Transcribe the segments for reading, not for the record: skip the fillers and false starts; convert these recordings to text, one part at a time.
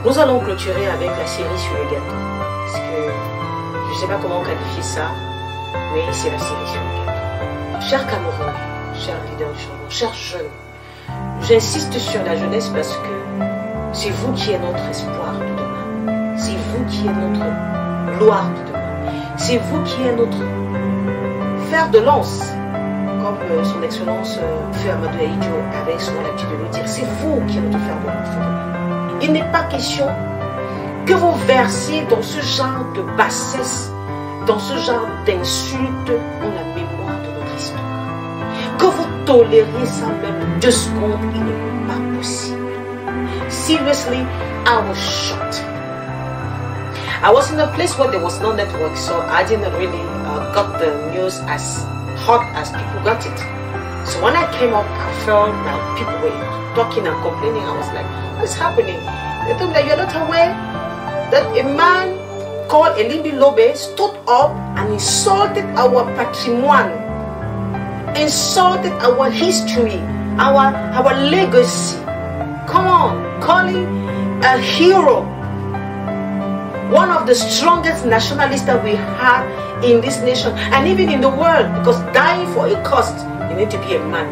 Nous allons clôturer avec la série sur le gâteau. Parce que je ne sais pas comment qualifier ça, mais c'est la série sur le gâteau. Chers Camerounais, chers leaders du changement, chers jeunes, j'insiste sur la jeunesse parce que c'est vous qui êtes notre espoir de demain. C'est vous qui êtes notre gloire de demain. C'est vous qui êtes notre fer de lance. Comme son excellence Feu Amadou Ahidjo avait souvent l'habitude de le dire, c'est vous qui êtes notre fer de lance de demain. Il n'est pas question que vous versiez dans ce genre de bassesse, dans ce genre d'insultes en la mémoire de notre histoire. Que vous tolériez ça même 2 secondes, il n'est pas possible. Seriously, I was shocked. I was in a place where there was no network, so I didn't really got the news as hot as people got it. So when I came up, I felt like people were talking and complaining. I was like, what's happening? They told me that you're not aware that a man called Elimbi Lobe stood up and insulted our patrimoine, insulted our history, our legacy. Come on, calling a hero, one of the strongest nationalists that we have in this nation and even in the world, because dying for a cause, you need to be a man.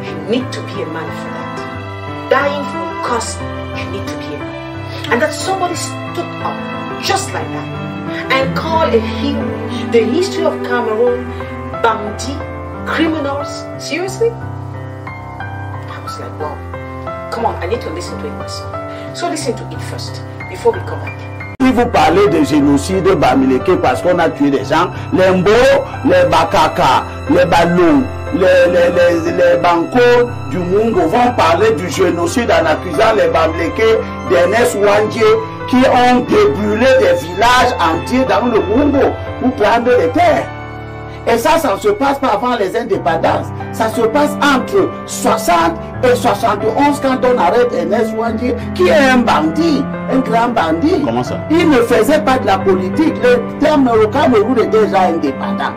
You need to be a man for that. Dying for a cause, you need to be a man. And that somebody stood up just like that and called a hero the history of Cameroon, bounty, criminals. Seriously? I was like, wow. Come on, I need to listen to it myself. So listen to it first before we come back. Si vous parlez de génocide de Bamileke parce qu'on a tué des gens, les Mbo, les Bakaka, les Balou, les Banco du Mungo vont parler du génocide en accusant les Bamileke d'Ernest Ouandjé qui ont débrûlé des villages entiers dans le Mungo pour prendre les terres. Et ça ne se passe pas avant les indépendances. Ça se passe entre 60 et 71 quand on arrête Ernest Ouandjé, qui est un bandit, un grand bandit. Comment ça? Il ne faisait pas de la politique. Le terme au Cameroun est déjà indépendant.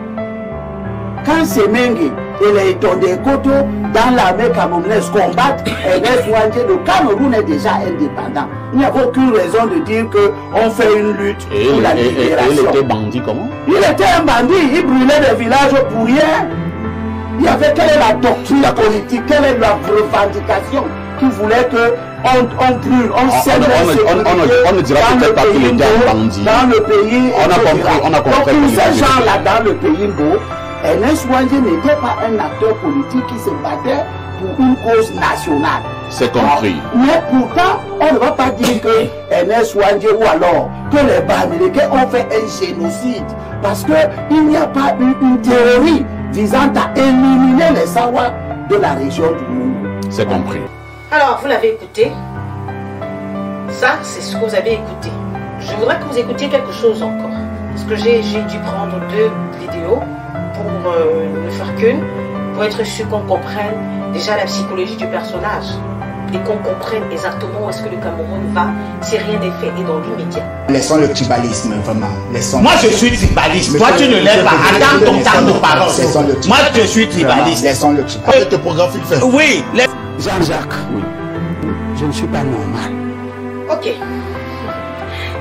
Quand Semengue et les Tondé Koto dans l'armée camerounaise combattent Ernest Ouandjé, le Cameroun est déjà indépendant. Il n'y a aucune raison de dire qu'on fait une lutte pour la libération. Et il était bandit comment? Il était un bandit, il brûlait des villages pour rien. Il y avait quelle est la doctrine politique, quelle est la revendication qui voulait qu'on brûle, on sème la sécurité on ne dira peut-être pas qu'il était un bandit. Dans le pays. On a compris. Donc tous ces gens-là dans le pays beau, Ernest Ouandjé n'était pas un acteur politique qui se battait pour une cause nationale. C'est compris. Mais pourtant, on ne va pas dire que Ernest Ouandjé ou alors que les Bamileke ont fait un génocide. Parce qu'il n'y a pas eu une théorie visant à éliminer les Sawa de la région du Mungo. C'est compris. Alors, vous l'avez écouté. Ça, c'est ce que vous avez écouté. Je voudrais que vous écoutiez quelque chose encore. Parce que j'ai dû prendre 2 vidéos pour ne faire qu'une, pour être sûr qu'on comprenne déjà la psychologie du personnage et qu'on comprenne exactement où est-ce que le Cameroun va si rien n'est fait et dans l'immédiat. Laissons le tribalisme, vraiment. Moi, je suis tribaliste. Toi, tu ne l'es pas. Attends ton temps de parole. Moi, je suis tribaliste. Laissons le tribalisme. Tes programmes fait. Oui. Jean-Jacques, oui. Je ne suis pas normal. Ok.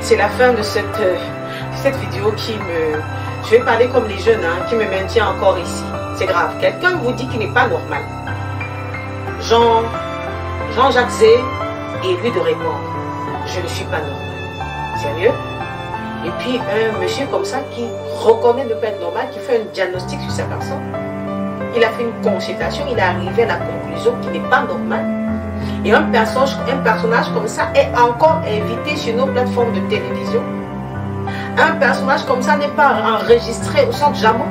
C'est la fin de cette vidéo qui me... Je vais parler comme les jeunes, hein, qui me maintient encore ici. C'est grave. Quelqu'un vous dit qu'il n'est pas normal. Jean-Jacques Zé est lui de répondre. Je ne suis pas normal. Sérieux? Et puis un monsieur comme ça qui reconnaît ne pas être normal, qui fait un diagnostic sur sa personne. Il a fait une consultation, il est arrivé à la conclusion qu'il n'est pas normal. Et un personnage comme ça est encore invité sur nos plateformes de télévision. Un personnage comme ça n'est pas enregistré au centre Jamon,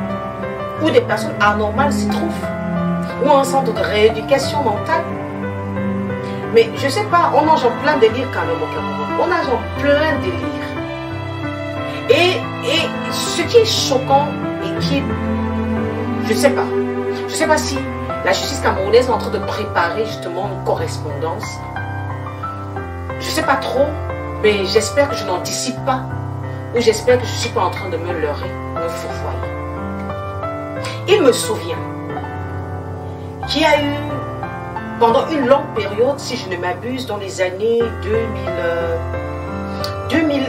où des personnes anormales s'y trouvent, ou en centre de rééducation mentale. Mais je sais pas, on nage en plein délire quand même au Cameroun. On nage en plein délire. Et ce qui est choquant et qui... Je sais pas si la justice camerounaise est en train de préparer justement une correspondance. Je sais pas trop, mais j'espère que je n'anticipe pas. Ou j'espère que je ne suis pas en train de me leurrer, me fourvoyer. Il me souvient qu'il y a eu pendant une longue période, si je ne m'abuse, dans les années 2011-2012.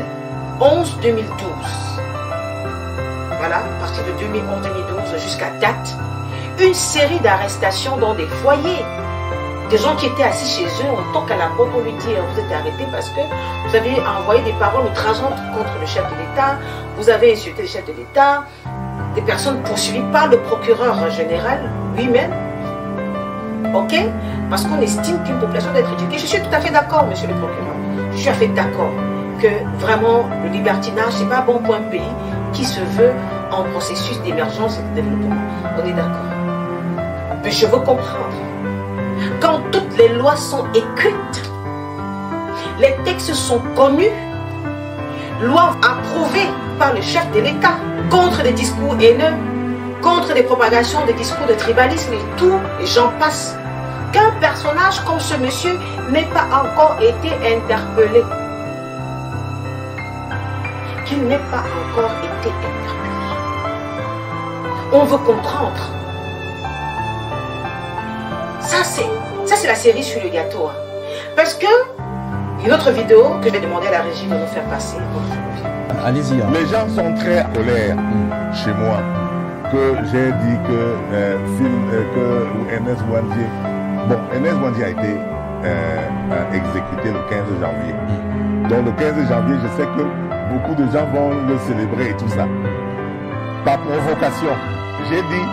Voilà, à partir de 2011-2012 jusqu'à date, une série d'arrestations dans des foyers. Des gens qui étaient assis chez eux, en tant qu'à la porte, on lui dit vous êtes arrêtés parce que vous avez envoyé des paroles outrageantes contre le chef de l'État, vous avez insulté le chef de l'État, des personnes poursuivies par le procureur général lui-même. Ok? Parce qu'on estime qu'une population doit être éduquée. Je suis tout à fait d'accord, monsieur le procureur. Je suis tout à fait d'accord que vraiment le libertinage, c'est pas bon pour un pays qui se veut en processus d'émergence et de développement. On est d'accord. Mais je veux comprendre. Quand toutes les lois sont écrites, les textes sont connus, lois approuvées par le chef de l'État contre des discours haineux, contre des propagations de discours de tribalisme et tout, et j'en passe. Qu'un personnage comme ce monsieur n'ait pas encore été interpellé. Qu'il n'ait pas encore été interpellé. On veut comprendre. Ça c'est la série sur le gâteau. Hein. Parce que une autre vidéo que je vais demander à la régie de nous faire passer. Allez-y. Hein. Les gens sont très en colère chez moi que j'ai dit que Ernest Ouandjé, bon, Ernest Ouandjé a été exécuté le 15 janvier. Donc le 15 janvier, je sais que beaucoup de gens vont le célébrer et tout ça. Par provocation, j'ai dit,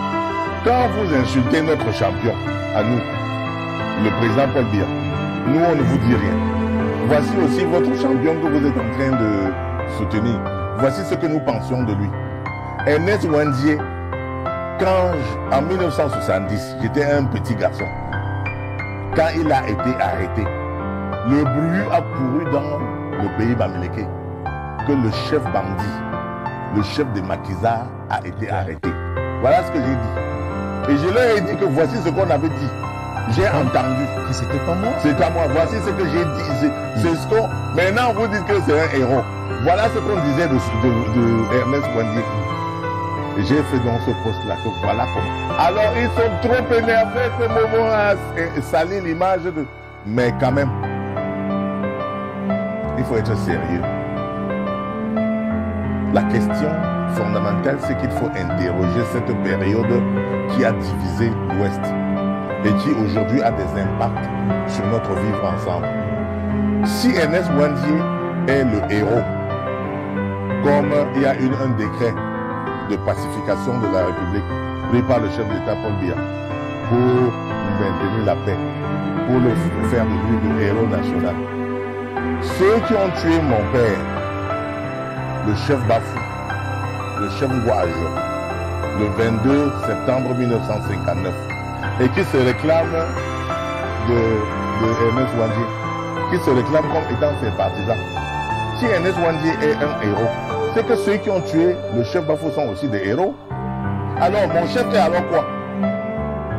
quand vous insultez notre champion, à nous, le président Paul Biya, nous on ne vous dit rien. Voici aussi votre champion que vous êtes en train de soutenir. Voici ce que nous pensions de lui. Ernest Ouandjé, en 1970, j'étais un petit garçon. Quand il a été arrêté, le bruit a couru dans le pays bamileke que le chef bandit, le chef de Makiza a été arrêté. Voilà ce que j'ai dit. Et je leur ai dit que voici ce qu'on avait dit. J'ai entendu. Et c'était pas moi. C'est à moi. Voici ce que j'ai dit. C'est ce qu'on... Maintenant, vous dites que c'est un héros. Voilà ce qu'on disait de Ernest Ouandjé. Et j'ai fait dans ce poste-là que voilà comment. Alors, ils sont trop énervés que Momo a sali l'image de... Mais quand même, il faut être sérieux. La question fondamentale, c'est qu'il faut interroger cette période qui a divisé l'Ouest et qui aujourd'hui a des impacts sur notre vivre ensemble. Si Ernest Ouandjé est le héros, comme il y a un décret de pacification de la République pris par le chef de l'État Paul Biya pour maintenir la paix, pour le faire de lui le héros national. Ceux qui ont tué mon père, le chef Bafou, le chef Ngouajo, le 22 septembre 1959, et qui se réclament de Ernest Ouandjé, qui se réclament comme étant ses partisans. Si Ernest Ouandjé est un héros, c'est que ceux qui ont tué le chef Bafou sont aussi des héros. Alors mon chef est alors quoi?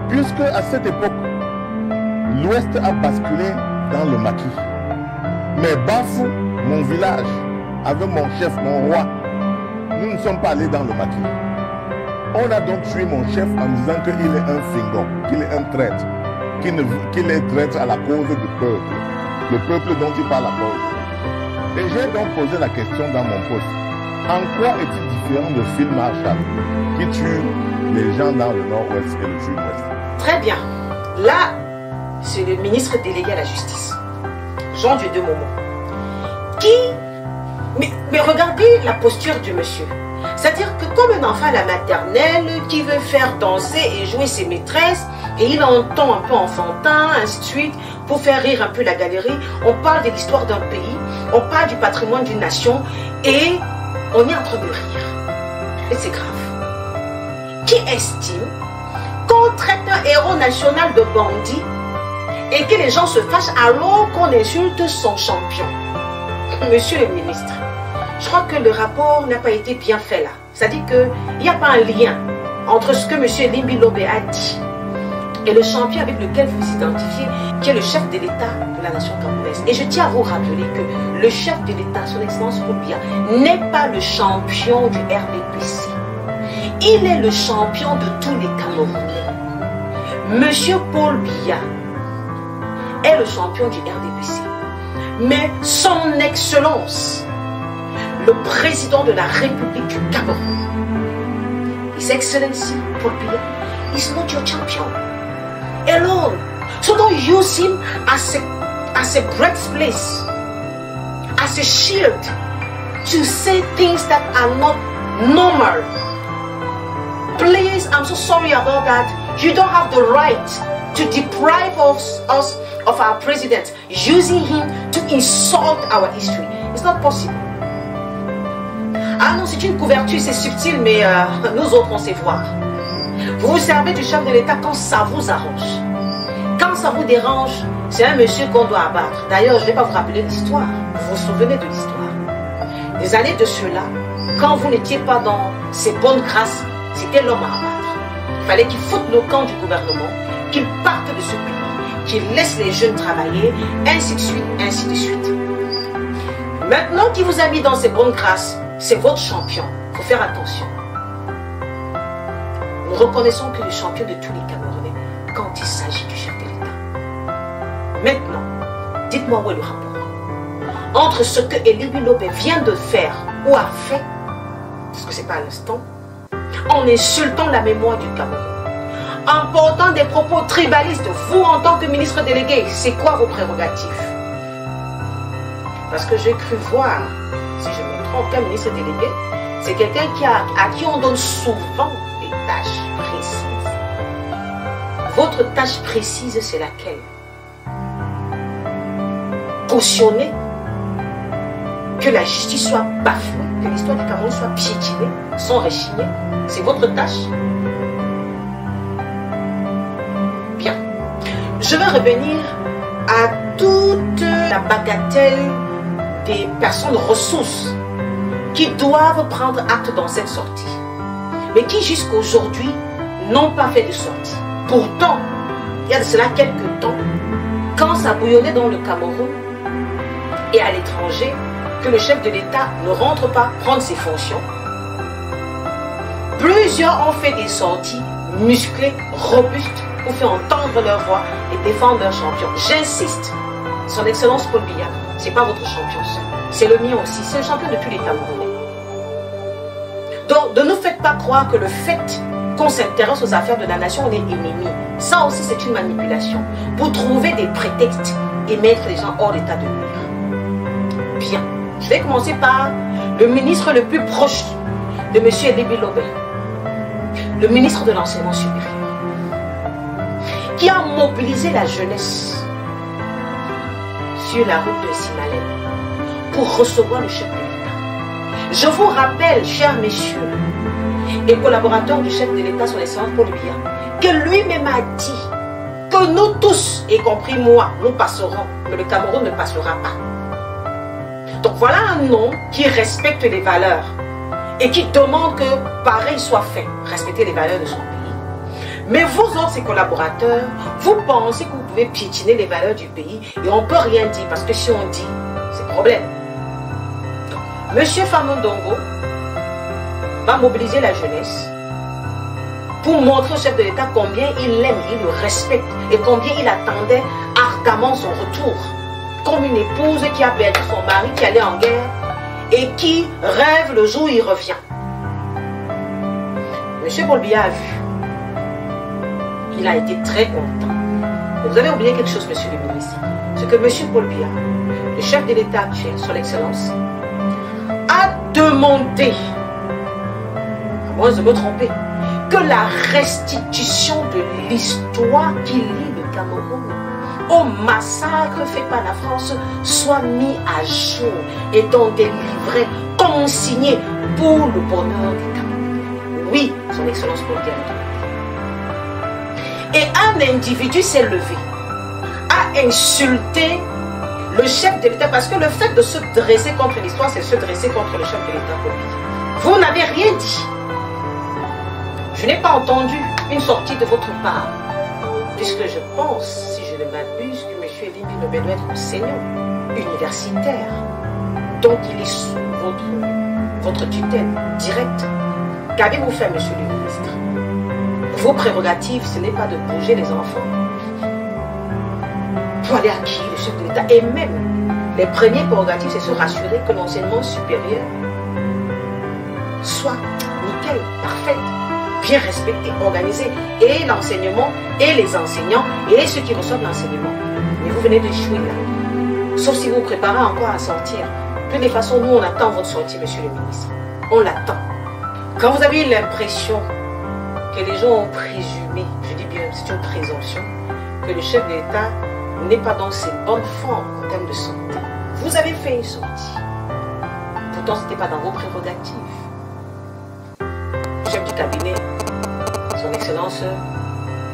Puisque à cette époque, l'Ouest a basculé dans le maquis. Mais Bafou, mon village, avec mon chef, mon roi, nous ne sommes pas allés dans le maquis. On a donc tué mon chef en disant qu'il est un fingon, qu'il est un traître, qu'il est traître à la cause du peuple, le peuple dont il parle à cause. Et j'ai donc posé la question dans mon poste. En quoi est-il différent de Phil Marshall qui tue les gens dans le nord-ouest et le sud-ouest? Très bien. Là, c'est le ministre délégué à la justice, Jean-Dieu de Momo, qui... Mais regardez la posture du monsieur. C'est-à-dire que comme un enfant à la maternelle qui veut faire danser et jouer ses maîtresses, et il entend un peu enfantin, ainsi de suite, pour faire rire un peu la galerie, on parle de l'histoire d'un pays, on parle du patrimoine d'une nation, et on est en train de rire. Et c'est grave. Qui estime qu'on traite un héros national de bandit et que les gens se fâchent alors qu'on insulte son champion? Monsieur le ministre, je crois que le rapport n'a pas été bien fait là. C'est-à-dire qu'il n'y a pas un lien entre ce que M. Limbi Lobe a dit et le champion avec lequel vous vous identifiez, qui est le chef de l'État de la nation camerounaise. Et je tiens à vous rappeler que le chef de l'État, son excellence Paul Biya, n'est pas le champion du RDPC. Il est le champion de tous les Camerounais. Monsieur Paul Biya est le champion du RDPC. Mais son excellence, le président de la République du Cameroun, His Excellency Paul Biya, is not your champion alone. So don't use him as a breastplate, as a shield to say things that are not normal. Please, I'm so sorry about that. You don't have the right to deprive us of our president, using him to insult our history. It's not possible. Ah non, c'est une couverture, c'est subtil, mais nous autres, on sait voir. Vous vous servez du chef de l'État quand ça vous arrange. Quand ça vous dérange, c'est un monsieur qu'on doit abattre. D'ailleurs, je ne vais pas vous rappeler l'histoire. Vous vous souvenez de l'histoire. Des années de cela, quand vous n'étiez pas dans ces bonnes grâces, c'était l'homme à abattre. Il fallait qu'il foute le camp du gouvernement, qu'il parte de ce pays, qu'il laisse les jeunes travailler, ainsi de suite, ainsi de suite. Maintenant qu'il vous a mis dans ces bonnes grâces, c'est votre champion. Il faut faire attention. Nous reconnaissons que le champion de tous les Camerounais quand il s'agit du chef de l'État. Maintenant, dites-moi où est le rapport entre ce que Eli Bilobé vient de faire ou a fait, parce que ce n'est pas à l'instant, en insultant la mémoire du Cameroun, en portant des propos tribalistes, vous en tant que ministre délégué, c'est quoi vos prérogatives? Parce que j'ai cru voir, si je me trompe, qu'un ministre délégué, c'est quelqu'un à qui on donne souvent des tâches précises. Votre tâche précise, c'est laquelle? Cautionner que la justice soit bafouée, que l'histoire du Cameroun soit piétinée, sans rechigner. C'est votre tâche. Bien. Je vais revenir à toute la bagatelle des personnes ressources qui doivent prendre acte dans cette sortie, mais qui jusqu'à aujourd'hui n'ont pas fait de sortie. Pourtant, il y a de cela quelques temps, quand ça bouillonnait dans le Cameroun et à l'étranger, que le chef de l'État ne rentre pas prendre ses fonctions, plusieurs ont fait des sorties musclées, robustes, pour faire entendre leur voix et défendre leur champion. J'insiste, son excellence Paul Biya, ce n'est pas votre champion seul, c'est le mien aussi, c'est le champion de tous les Camerounais. Donc, ne nous faites pas croire que le fait qu'on s'intéresse aux affaires de la nation, on est ennemis. Ça aussi, c'est une manipulation pour trouver des prétextes et mettre les gens hors d'état de nuire. Bien. Je vais commencer par le ministre le plus proche de M. Eli Bilobé, le ministre de l'Enseignement supérieur, qui a mobilisé la jeunesse sur la route de Simalène pour recevoir le chef de l'État. Je vous rappelle, chers messieurs et collaborateurs du chef de l'État, son excellence Paul Biya, que lui-même a dit que nous tous, y compris moi, nous passerons, mais le Cameroun ne passera pas. Donc voilà un homme qui respecte les valeurs et qui demande que pareil soit fait, respecter les valeurs de son pays. Mais vous autres, ses collaborateurs, vous pensez que vous pouvez piétiner les valeurs du pays et on ne peut rien dire parce que si on dit, c'est problème. Donc, M. Famondongo va mobiliser la jeunesse pour montrer au chef de l'État combien il l'aime, il le respecte et combien il attendait ardemment son retour. Comme une épouse qui a perdu son mari, qui allait en guerre et qui rêve le jour où il revient. M. Paul Biya a vu. Il a été très content. Mais vous avez oublié quelque chose, monsieur le ministre. C'est que M. Paul Biya, le chef de l'État actuel, son excellence, a demandé, à moins de me tromper, que la restitution de l'histoire qui lie le Cameroun au massacre fait par la France soit mis à jour et dans des livrets consignés pour le bonheur des Camerounais. Oui, son excellence Paul Biya l'a demandé. Et un individu s'est levé, a insulté le chef de l'État, parce que le fait de se dresser contre l'histoire, c'est se dresser contre le chef de l'État Paul Biya. Vous n'avez rien dit. Je n'ai pas entendu une sortie de votre part, puisque je pense, si je ne m'abuse, que M. Eli Bilobé doit être enseignant universitaire. Donc il est sous votre tutelle directe. Qu'avez-vous fait, monsieur le ministre? Vos prérogatives, ce n'est pas de bouger les enfants. faut aller à qui? Le chef de l'État. Et même, les premiers prérogatives, c'est se rassurer que l'enseignement supérieur soit nickel, parfait, bien respecté, organisé. Et l'enseignement, et les enseignants, et ceux qui reçoivent l'enseignement. Mais vous venez d'échouer là. Sauf si vous vous préparez encore à sortir. De toutes les façons, nous, on attend votre sortie, monsieur le ministre. On l'attend. Quand vous avez eu l'impression que les gens ont présumé, je dis bien, c'est une présomption, que le chef de l'État n'est pas dans ses bonnes formes en termes de santé, vous avez fait une sortie. Pourtant, ce n'était pas dans vos prérogatives. Le chef du cabinet, son Excellence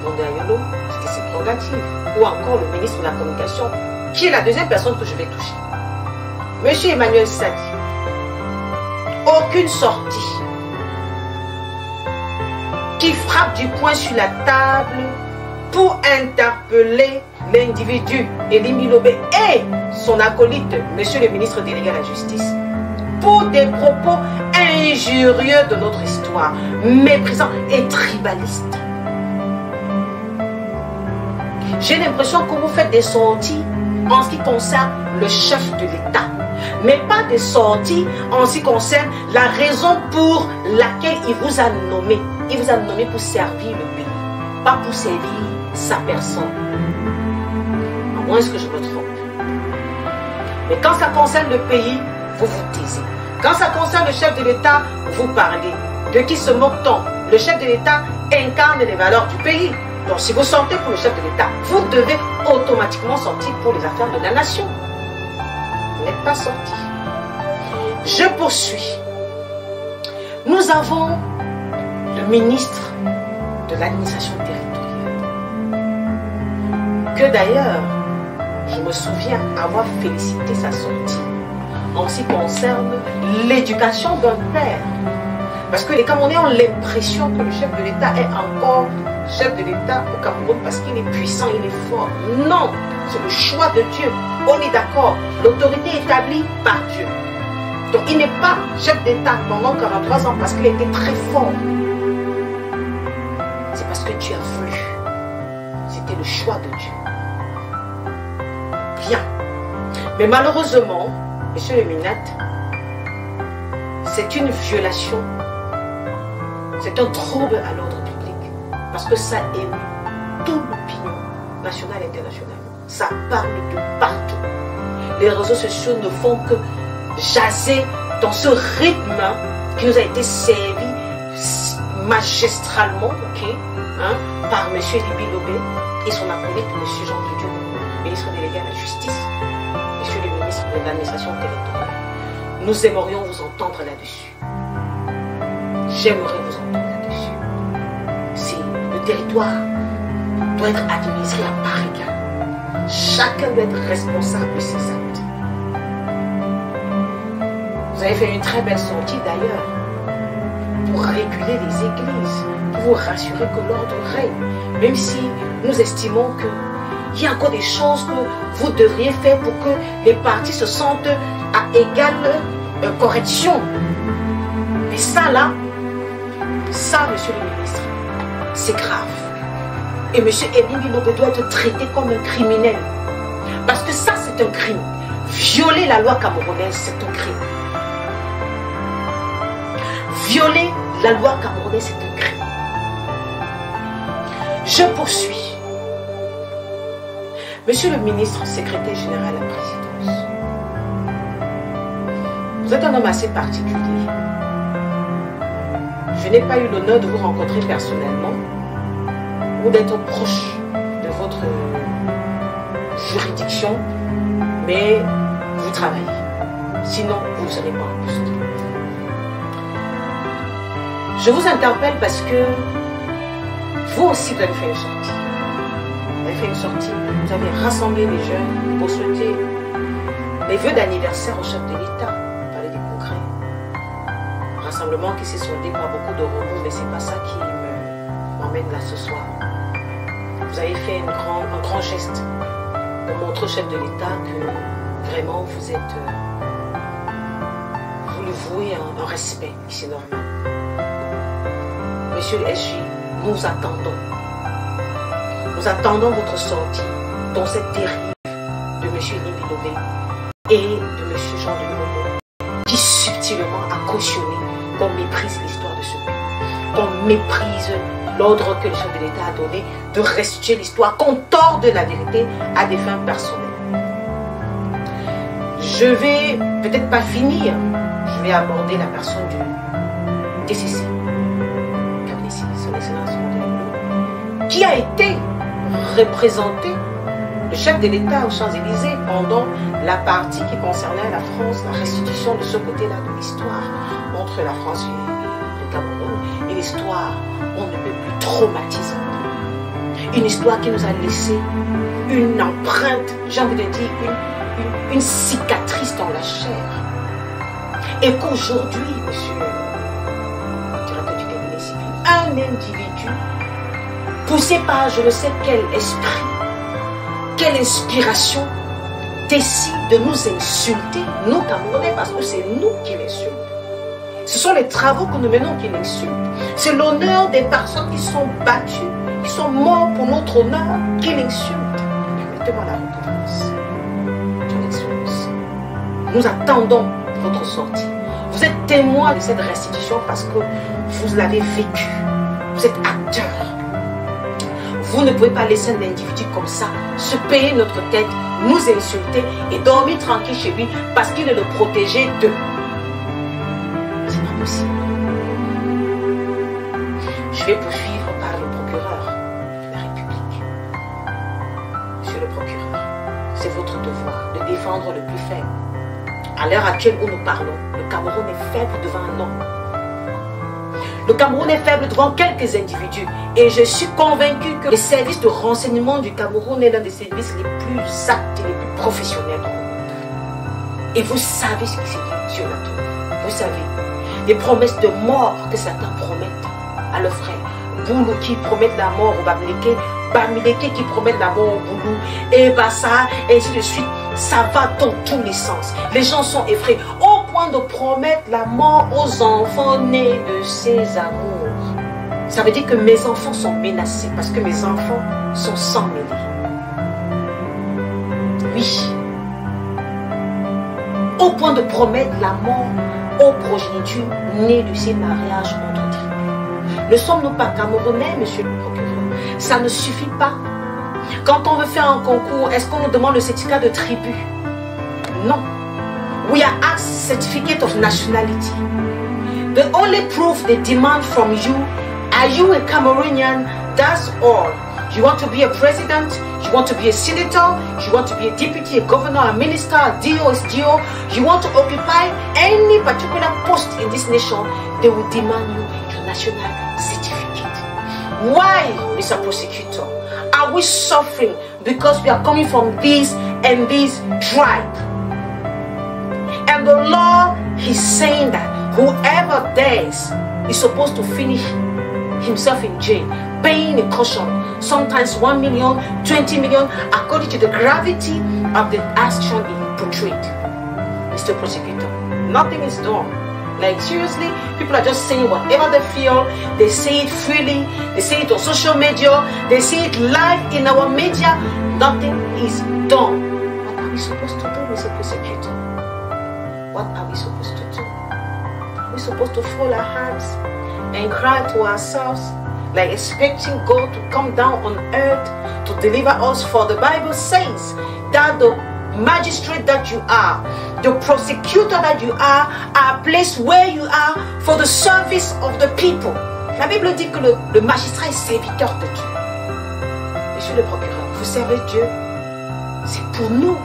Vondayolo, c'était ses prérogatives. Ou encore le ministre de la Communication, qui est la deuxième personne que je vais toucher. Monsieur Emmanuel Sadi, aucune sortie qui frappe du poing sur la table pour interpeller l'individu Elie Lobé et son acolyte, monsieur le ministre délégué à la justice, pour des propos injurieux de notre histoire, méprisants et tribalistes. J'ai l'impression que vous faites des sorties en ce qui concerne le chef de l'État, mais pas des sorties en ce qui concerne la raison pour laquelle il vous a nommé. Il vous a nommé pour servir le pays, pas pour servir sa personne. À moins que je me trompe. Mais quand ça concerne le pays, vous vous taisez. Quand ça concerne le chef de l'État, vous parlez. De qui se moque-t-on? Le chef de l'État incarne les valeurs du pays. Donc si vous sortez pour le chef de l'État, vous devez automatiquement sortir pour les affaires de la nation. Vous n'êtes pas sorti. Je poursuis. Nous avons le ministre de l'administration territoriale, que d'ailleurs, je me souviens avoir félicité sa sortie en ce qui concerne l'éducation d'un père. Parce que les Camerounais ont l'impression que le chef de l'État est encore chef de l'État au Cameroun parce qu'il est puissant, il est fort. Non, c'est le choix de Dieu. On est d'accord, l'autorité est établie par Dieu. Donc il n'est pas chef d'État pendant 43 ans parce qu'il était très fort. C'est parce que Dieu a voulu. C'était le choix de Dieu. Bien. Mais malheureusement, monsieur le ministre, c'est une violation, c'est un trouble à l'ordre public. Parce que ça émeut toute l'opinion nationale et internationale. Ça parle de partout. Les réseaux sociaux ne font que jaser dans ce rythme qui nous a été servi magistralement, par M. Elie Lobé et son acolyte, M. Jean de Dieu, ministre délégué à la justice, M. le ministre de l'administration territoriale. Nous aimerions vous entendre là-dessus. J'aimerais vous entendre là-dessus. Si le territoire doit être administré à part égale, chacun doit être responsable de ses actes. Vous avez fait une très belle sortie d'ailleurs pour réguler les églises, pour vous rassurer que l'ordre règne, même si nous estimons qu'il y a encore des choses que vous devriez faire pour que les partis se sentent à égale correction. Mais ça là, ça monsieur le ministre, c'est grave. Et monsieur Elie Lobé doit être traité comme un criminel. Parce que ça c'est un crime. Violer la loi camerounaise, c'est un crime. Violer la loi camerounaise, c'est un crime. Je poursuis. Monsieur le ministre, secrétaire général à la présidence, vous êtes un homme assez particulier. Je n'ai pas eu l'honneur de vous rencontrer personnellement ou d'être proche de votre juridiction, mais vous travaillez. Sinon, vous ne serez pas en poste. Je vous interpelle parce que vous aussi, vous avez fait une sortie. Vous avez fait une sortie, vous avez rassemblé les jeunes pour souhaiter les vœux d'anniversaire au chef de l'État. Parler des congrès. Rassemblement qui s'est soldé par beaucoup de remous, mais ce n'est pas ça qui m'emmène là ce soir. Vous avez fait un grand geste pour montrer au chef de l'État que vraiment vous êtes... vous lui vouez un respect, et c'est normal. Monsieur le SG, nous attendons. Nous attendons votre sortie dans cette terrible M. Nimbilové et de M. Jean de Momo, qui subtilement a cautionné qu'on méprise l'histoire de ce pays, qu'on méprise l'ordre que le chef de l'État a donné de restituer l'histoire, qu'on tord de la vérité à des fins personnelles. Je vais peut-être pas finir, je vais aborder la personne du DCC, son excellence, qui a été représenté le chef de l'État aux Champs-Élysées pendant la partie qui concernait la France, la restitution de ce côté-là de l'histoire entre la France et le Cameroun, une histoire on ne peut plus traumatisante, une histoire qui nous a laissé une empreinte, j'ai envie de dire une cicatrice dans la chair, et qu'aujourd'hui, monsieur le directeur du cabinet civil, un individu poussé par je ne sais quel esprit, quelle inspiration, décide de nous insulter, nous Camerounais, parce que c'est nous qui l'insultons. Ce sont les travaux que nous menons qui l'insultent. C'est l'honneur des personnes qui sont battues, qui sont mortes pour notre honneur, qui l'insultent. Permettez-moi la reconnaissance. Son Excellence, nous attendons votre sortie. Vous êtes témoin de cette restitution parce que vous l'avez vécu. Vous êtes acteur. Vous ne pouvez pas laisser un individu comme ça se payer notre tête, nous insulter et dormir tranquille chez lui parce qu'il est le protégé d'eux. C'est pas possible. Je vais poursuivre par le procureur de la République. Monsieur le procureur, c'est votre devoir de défendre le plus faible. À l'heure actuelle où nous parlons, le Cameroun est faible devant un homme. Le Cameroun est faible devant quelques individus. Et je suis convaincu que le service de renseignement du Cameroun est l'un des services les plus aptes et les plus professionnels du monde. Et vous savez ce qui s'est dit sur la tour. Vous savez, les promesses de mort que certains promettent à leurs frères. Boulou qui promettent la mort au Bamileke, Bamileke qui promettent la mort au Boulou, et Bassa, et ainsi de suite. Ça va dans tous les sens. Les gens sont effrayés au point de promettre la mort aux enfants nés de ces amours. Ça veut dire que mes enfants sont menacés parce que mes enfants sont sans mêlée. Oui. Au point de promettre la mort aux progénitures nées de ces mariages entre tribus. Ne sommes-nous pas Camerounais, monsieur le procureur? Ça ne suffit pas. Quand on veut faire un concours, est-ce qu'on nous demande le certificat de tribu? Non. We are asked certificate of nationality. The only proof they demand from you, are you a Cameroonian? That's all. You want to be a president, you want to be a senator, you want to be a deputy, a governor, a minister, a DO, you want to occupy any particular post in this nation, they will demand you your national certificate. Why, Mr. Prosecutor, are we suffering because we are coming from this and this tribe? And the law is saying that whoever dares is supposed to finish himself in jail, paying a caution, sometimes 1 million, 20 million, according to the gravity of the action he portrayed. Mr. Prosecutor, nothing is done. Like seriously, people are just saying whatever they feel, they say it freely, they say it on social media, they say it live in our media, nothing is done. What are we supposed to do, Mr. Prosecutor? What are we supposed to do? Are we supposed to fold our hands and cry to ourselves, like expecting God to come down on earth to deliver us? For the Bible says that the magistrate that you are, the prosecutor that you are placed where you are for the service of the people. La Bible dit que le magistrat est serviteur de Dieu. Monsieur le procureur, vous servez Dieu, c'est pour nous,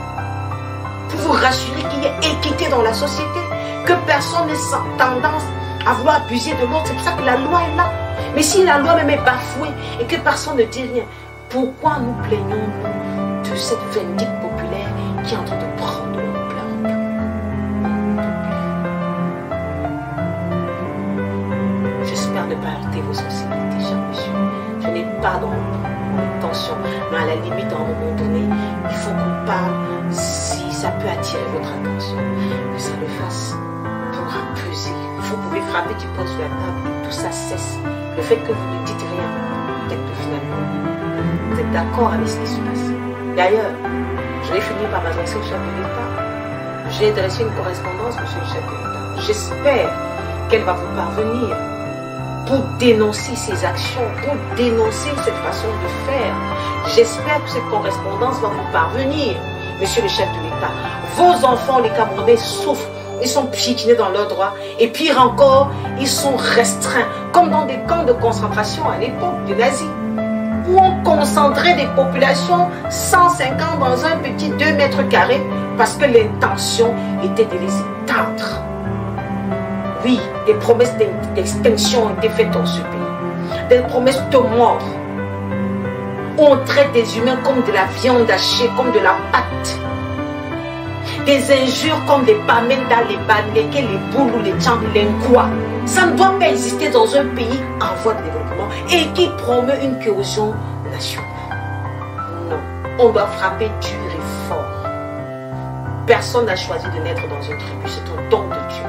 pour vous rassurer qu'il y ait équité dans la société, que personne n'ait tendance à vouloir abuser de l'autre. C'est pour ça que la loi est là. Mais si la loi même est bafouée et que personne ne dit rien, pourquoi nous plaignons-nous de cette vindicte populaire qui est en train de prendre l'ampleur? J'espère ne pas heurter vos sensibilités, cher monsieur. Je n'ai pas d'intention, mais à la limite, à un moment donné, il faut qu'on parle si ça peut attirer votre attention, que ça le fasse pour apaiser. Vous pouvez frapper du poing sur la table et tout ça cesse. Le fait que vous ne dites rien, peut-être que finalement, vous êtes d'accord avec ce qui se passe. D'ailleurs, Je vais finir par m'adresser au chef de l'État. J'ai adressé une correspondance, monsieur le chef de l'État. J'espère qu'elle va vous parvenir pour dénoncer ces actions, pour dénoncer cette façon de faire. J'espère que cette correspondance va vous parvenir, monsieur le chef de l'État. Vos enfants, les Camerounais, souffrent. Ils sont piétinés dans leurs droits. Et pire encore, ils sont restreints, comme dans des camps de concentration à l'époque des nazis, où on concentrait des populations 150 dans un petit 2 mètres carrés parce que l'intention était de les éteindre. Oui, des promesses d'extinction ont été faites dans ce pays. Des promesses de mort. On traite des humains comme de la viande hachée, comme de la pâte. Des injures comme les bamenda, les banlékés, les boulous, les tchang, les ngwa. Ça ne doit pas exister dans un pays en voie de développement et qui promeut une cohésion nationale. Non, on doit frapper dur et fort. Personne n'a choisi de naître dans une tribu, c'est un don de Dieu.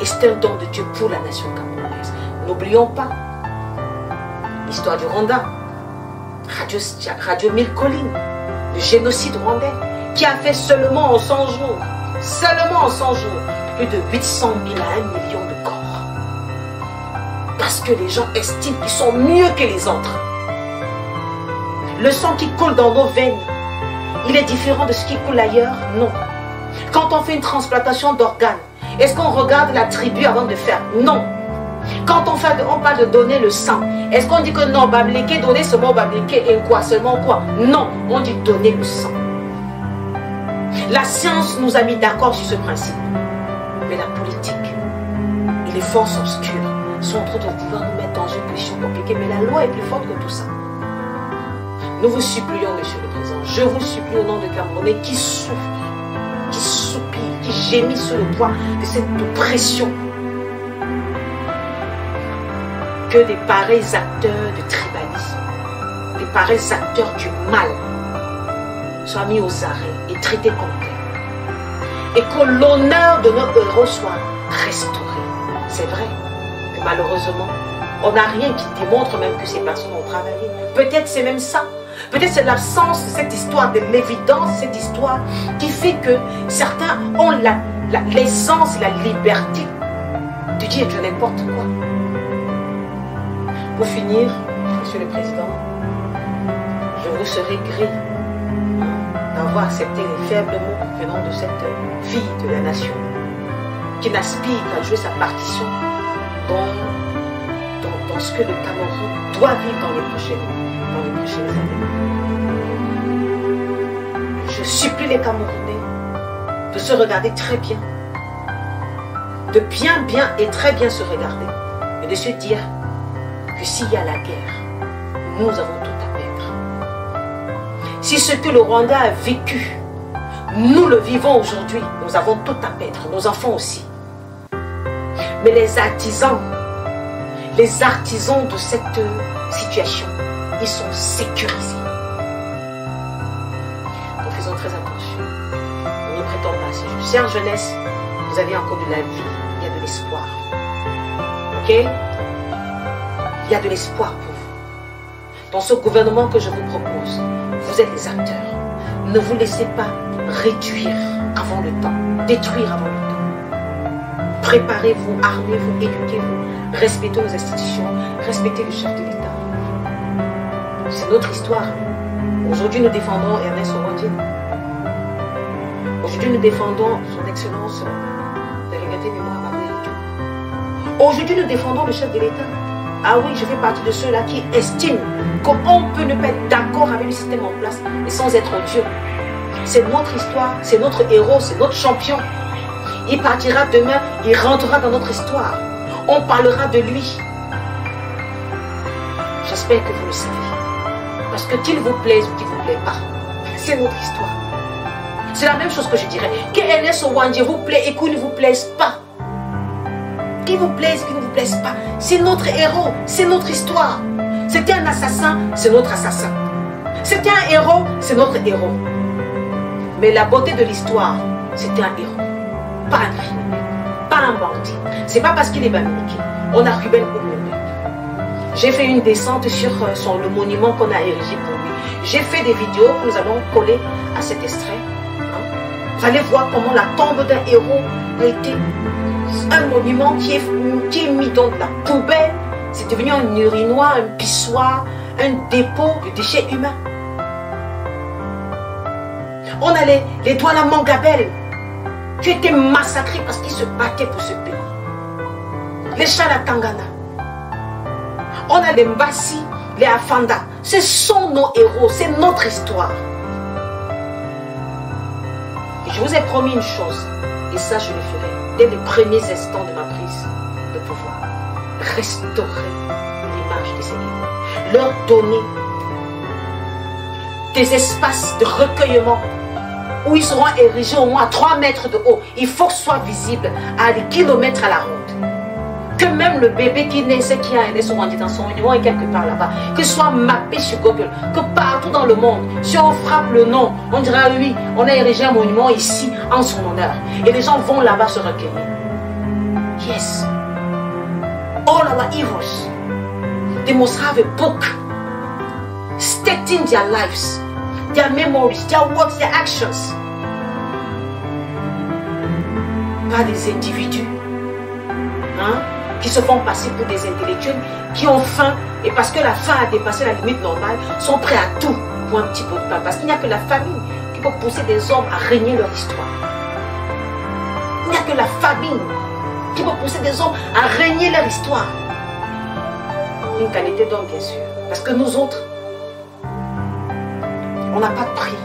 Et c'est un don de Dieu pour la nation camerounaise. N'oublions pas l'histoire du Rwanda, Radio 1000 collines, le génocide rwandais, qui a fait seulement en 100 jours, plus de 800 000 à 1 million de corps. Parce que les gens estiment qu'ils sont mieux que les autres. Le sang qui coule dans nos veines, il est différent de ce qui coule ailleurs? Non. Quand on fait une transplantation d'organes, est-ce qu'on regarde la tribu avant de faire? Non. Quand on parle de donner le sang, est-ce qu'on dit que non, Bamléké, donner seulement Bamléké et quoi? Seulement quoi? Non, on dit donner le sang. La science nous a mis d'accord sur ce principe. Mais la politique et les forces obscures sont en train de vouloir nous mettre dans une position compliquée. Mais la loi est plus forte que tout ça. Nous vous supplions, monsieur le Président, je vous supplie au nom de Camerounais qui souffrent, qui soupirent, qui gémissent sous le poids de cette oppression, que des pareils acteurs de tribalisme, des pareils acteurs du mal soient mis aux arrêts et traités comme tels. Et que l'honneur de nos héros soit restauré. C'est vrai que malheureusement, on n'a rien qui démontre même que ces personnes ont travaillé. Peut-être c'est même ça. Peut-être c'est l'absence de cette histoire, de l'évidence, cette histoire qui fait que certains ont l'aisance et la liberté de dire de n'importe quoi. Pour finir, monsieur le Président, je vous serai gré d'avoir accepté les faibles mots venant de cette fille de la nation qui n'aspire qu'à jouer sa partition dans ce que le Cameroun doit vivre dans les prochaines années. Je supplie les Camerounais de se regarder très bien, de bien et très bien se regarder et de se dire que s'il y a la guerre, nous avons tout à perdre. Si ce que le Rwanda a vécu, nous le vivons aujourd'hui, nous avons tout à perdre, nos enfants aussi. Mais les artisans de cette situation, ils sont sécurisés. Donc faisons très attention. Nous ne prêtons pas à ces choses. Chère jeunesse, vous avez encore de la vie, il y a de l'espoir. Ok? Il y a de l'espoir pour vous. Dans ce gouvernement que je vous propose, vous êtes les acteurs. Ne vous laissez pas réduire avant le temps, détruire avant le temps. Préparez-vous, armez-vous, éduquez-vous, respectez nos institutions, respectez le chef de l'État. C'est notre histoire. Aujourd'hui, nous défendons Ernest Ouandjé. Aujourd'hui, nous défendons son excellence, la regrettée mémoire Marguerite. Aujourd'hui, nous défendons le chef de l'État. Ah oui, je fais partie de ceux-là qui estiment qu'on peut ne pas être d'accord avec le système en place et sans être Dieu. C'est notre histoire, c'est notre héros, c'est notre champion. Il partira demain, il rentrera dans notre histoire. On parlera de lui. J'espère que vous le savez. Parce que qu'il vous plaise ou qu'il ne vous plaise pas, c'est notre histoire. C'est la même chose que je dirais. Que Ernest Ouandjé vous plaît et qu'il ne vous plaise pas. Qu'il vous plaise, qu'il ne vous plaise pas. C'est notre héros, c'est notre histoire. C'était un assassin, c'est notre assassin. C'était un héros, c'est notre héros. Mais la beauté de l'histoire, c'était un héros. Pas un criminel, pas un bandit. C'est pas parce qu'il est bamiliqué. On a Ruben Oumoume. J'ai fait une descente sur le monument qu'on a érigé pour lui. J'ai fait des vidéos que nous allons coller à cet extrait. Vous allez voir comment la tombe d'un héros a été un monument qui est mis dans la poubelle. C'est devenu un urinoir, un pissoir, un dépôt de déchets humains. On a les Douala Mangabel qui étaient massacrés parce qu'ils se battaient pour ce pays. Les Chala Tangana. On a les Mbassi, les Afanda. Ce sont nos héros, c'est notre histoire. Et je vous ai promis une chose, et ça je le ferai dès les premiers instants de ma prise de pouvoir. Restaurer l'image de ces héros. Leur donner des espaces de recueillement où ils seront érigés au moins à 3 mètres de haut. Il faut que ce soit visible à des kilomètres à la ronde. Que même le bébé qui naît, ce qui a son rendez dans son monument est quelque part là-bas. Que ce soit mappé sur Google. Que partout dans le monde, si on frappe le nom, on dira oui, on a érigé un monument ici en son honneur. Et les gens vont là-bas se recueillir. Yes. All our heroes, they must have a book stating their lives, their memories, their works, their actions. Pas des individus qui se font passer pour des intellectuels, qui ont faim, et parce que la faim a dépassé la limite normale, sont prêts à tout pour un petit peu de pain. Parce qu'il n'y a que la famine qui peut pousser des hommes à régner leur histoire. Il n'y a que la famine qui peut pousser des hommes à régner leur histoire. Une qualité d'homme, bien sûr. Parce que nous autres, on n'a pas de prix.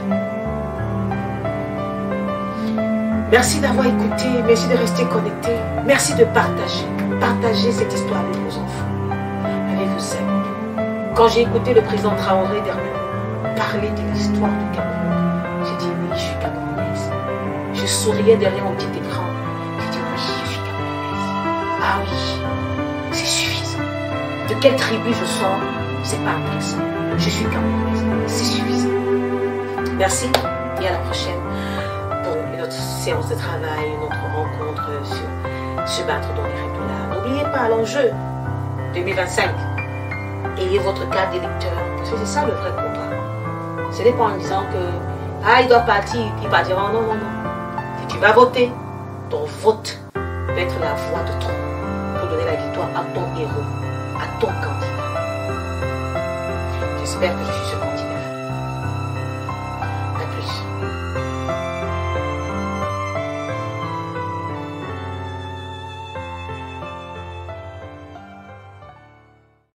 Merci d'avoir écouté, merci de rester connecté, merci de partager. Partagez cette histoire avec vos enfants, avec vos amis. Quand j'ai écouté le président Traoré dernièrement parler de l'histoire du Cameroun, j'ai dit oui, je suis camerounaise. Je souriais derrière mon petit écran. J'ai dit oui, je suis camerounaise. Ah oui, c'est suffisant. De quelle tribu je sors, c'est pas intéressant. Je suis camerounaise, c'est suffisant. Merci et à la prochaine pour une autre séance de travail, une autre rencontre sur se battre dans les règles de l'art. N'oubliez pas l'enjeu 2025. Ayez votre carte d'électeur, parce que c'est ça le vrai combat. Ce n'est pas en disant que il doit partir, il partira. Non, non, non. Si tu vas voter, ton vote va être la voix de trop pour donner la victoire à ton héros, à ton candidat. J'espère que je suis